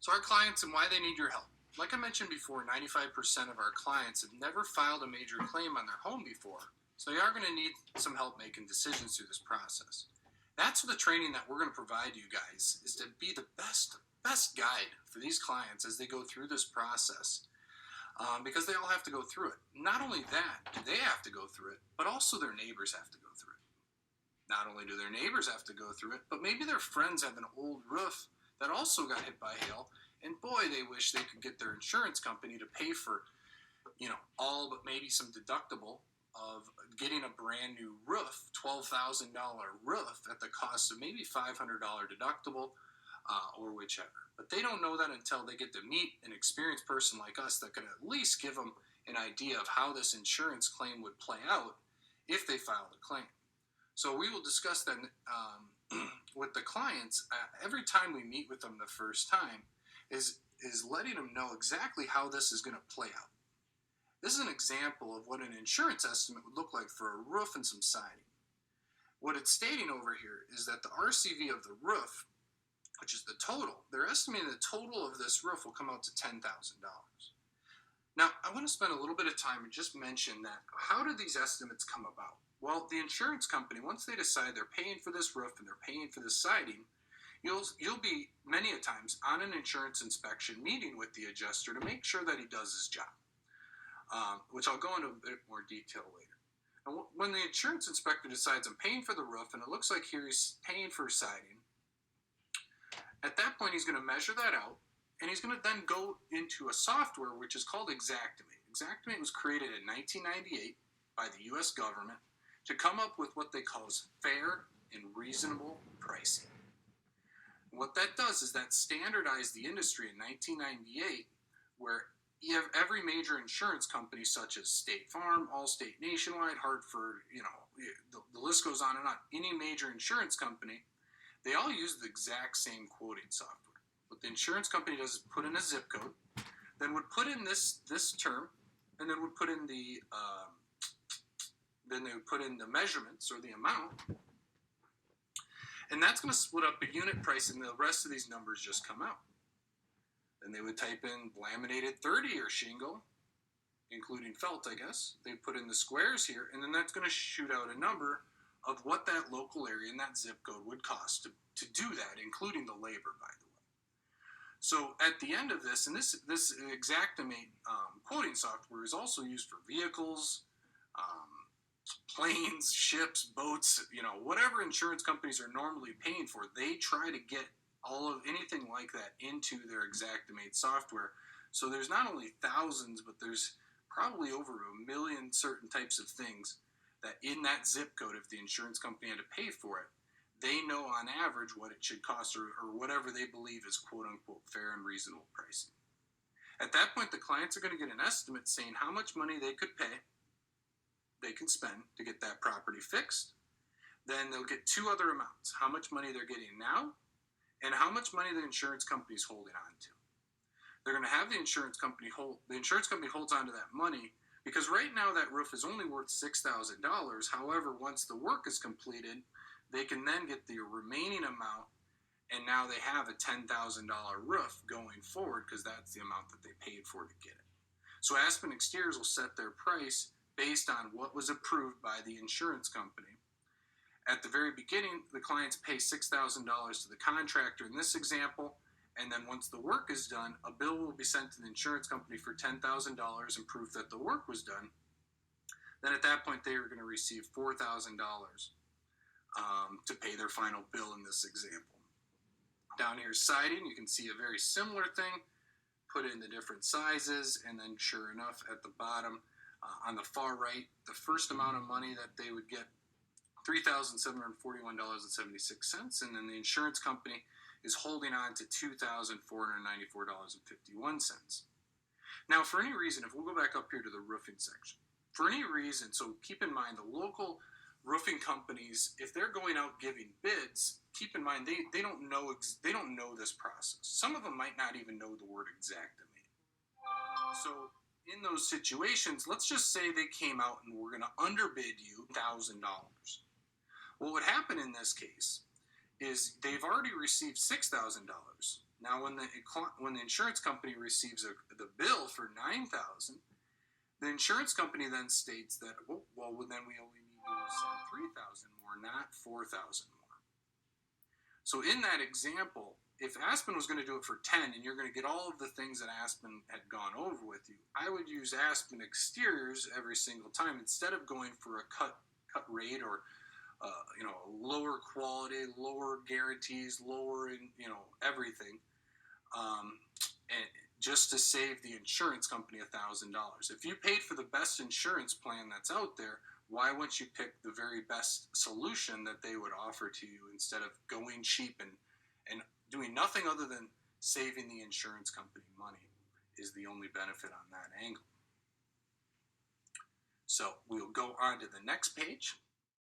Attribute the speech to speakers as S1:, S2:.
S1: So our clients and why they need your help. Like I mentioned before, 95% of our clients have never filed a major claim on their home before, so they are going to need some help making decisions through this process. That's what the training that we're going to provide you guys is to be the best guide for these clients as they go through this process. Because they all have to go through it. Not only that do they have to go through it, but also their neighbors have to go through it. Not only do their neighbors have to go through it, but maybe their friends have an old roof that also got hit by hail, and boy, they wish they could get their insurance company to pay for, all but maybe some deductible of getting a brand new roof, $12,000 roof at the cost of maybe $500 deductible, or whichever. But they don't know that until they get to meet an experienced person like us that can at least give them an idea of how this insurance claim would play out if they filed a claim. So we will discuss that with the clients every time we meet with them the first time is letting them know exactly how this is going to play out. This is an example of what an insurance estimate would look like for a roof and some siding. What it's stating over here is that the RCV of the roof, which is the total, they're estimating the total of this roof will come out to $10,000. Now, I want to spend a little bit of time and just mention that how do these estimates come about? Well, the insurance company, once they decide they're paying for this roof and they're paying for the siding, you'll be many a times on an insurance inspection meeting with the adjuster to make sure that he does his job, which I'll go into a bit more detail later. And when the insurance inspector decides I'm paying for the roof and it looks like here he's paying for siding, at that point he's going to measure that out and he's going to then go into a software which is called Xactimate. Xactimate was created in 1998 by the U.S. government to come up with what they call fair and reasonable pricing. What that does is that standardized the industry in 1998, where you have every major insurance company such as State Farm, Allstate, Nationwide, Hartford, the list goes on and on. Any major insurance company, they all use the exact same quoting software. What the insurance company does is put in a zip code, then would put in this term, and then would put in then they would put in the measurements or the amount, and that's going to split up a unit price, and the rest of these numbers just come out. Then they would type in laminated 30 or shingle, including felt, I guess. They put in the squares here, and then that's going to shoot out a number of what that local area and that zip code would cost to do that, including the labor, by the way. So at the end of this, and this Xactimate quoting software is also used for vehicles, planes, ships, boats, whatever insurance companies are normally paying for, they try to get all of anything like that into their Xactimate software. So there's not only thousands, but there's probably over 1 million certain types of things that in that zip code, if the insurance company had to pay for it, they know on average what it should cost or whatever they believe is quote unquote fair and reasonable pricing. At that point, the clients are going to get an estimate saying how much money they could pay, they can spend to get that property fixed. Then they'll get two other amounts: how much money they're getting now and how much money the insurance company is holding on to. They're going to have the insurance company holds on to that money because right now that roof is only worth $6,000. However, once the work is completed, they can then get the remaining amount, and now they have a $10,000 roof going forward because that's the amount that they paid for to get it. So Aspen Exteriors will set their price based on what was approved by the insurance company. At the very beginning, the clients pay $6,000 to the contractor in this example, and then once the work is done, a bill will be sent to the insurance company for $10,000 and proof that the work was done. Then at that point, they are going to receive $4,000 to pay their final bill in this example. Down here is siding. You can see a very similar thing. Put in the different sizes, and then sure enough, at the bottom, on the far right, the first amount of money that they would get, $3,741.76, and then the insurance company is holding on to $2,494.51. Now, for any reason, if we'll go back up here to the roofing section, for any reason, so keep in mind the local roofing companies, if they're going out giving bids, keep in mind they don't know this process. Some of them might not even know the word Xactimate. So in those situations, let's just say they came out and were going to underbid you $1,000. What would happen in this case is they've already received $6,000. Now, when the insurance company receives the bill for $9,000, the insurance company then states that, well, then we only need to send $3,000 more, not $4,000 more. So in that example, if Aspen was going to do it for 10 and you're going to get all of the things that Aspen had gone over with you, I would use Aspen exteriors every single time instead of going for a cut rate or lower quality, lower guarantees, lower everything, and just to save the insurance company $1,000. If you paid for the best insurance plan that's out there, why wouldn't you pick the very best solution that they would offer to you instead of going cheap and doing nothing other than saving the insurance company money is the only benefit on that angle. So we'll go on to the next page.